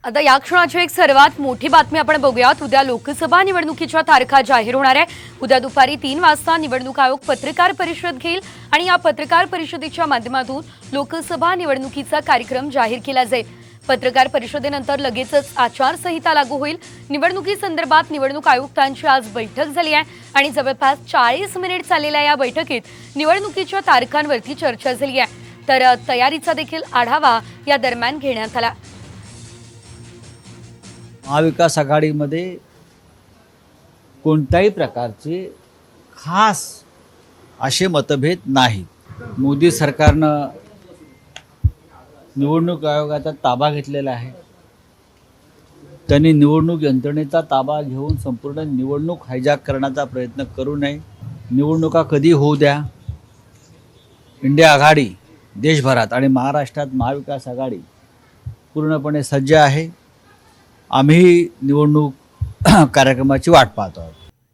आता या क्षणाची एक सर्वात मोठी बातमी आपण बघूयात। उद्या लोकसभा निवडणुकीच्या तारखा जाहीर होणार आहे। उद्या दुपारी 3 वाजता निवडणूक आयोग पत्रकार परिषद घेईल आणि या पत्रकार परिषदेच्या माध्यमातून लोकसभा निवडणुकीचा कार्यक्रम जाहीर केला जाईल। पत्रकार परिषदेनंतर लगेचच आचारसंहिता लागू होईल। निवडणुकीसंदर्भात निवडणूक आयुक्तांची आज बैठक झाली आहे आणि जवळपास 40 मिनिट चाललेल्या या बैठकीत निवडणुकीच्या तारखांवरती चर्चा झाली आहे। तर तयारीचा देखील आढावा या दरम्यान घेण्यात आला। महाविकास आघाडीमध्ये कोणत्याही प्रकारचे खास असे मतभेद नाहीत। मोदी सरकारनं निवडणूक आयोगाचा ताबा घेतलेला आहे। त्यांनी निवडणूक यंत्रणेचा ताबा घेऊन संपूर्ण निवडणूक हायजॅक करण्याचा प्रयत्न करू नये। निवडणुका कधी होऊ द्या। इंडिया आघाडी देशभरात आणि महाराष्ट्रात महाविकास आघाडी पूर्णपणे सज्ज आहे। आम्ही निवडणूक कार्यक्रमाची वाट पाहतो आहोत।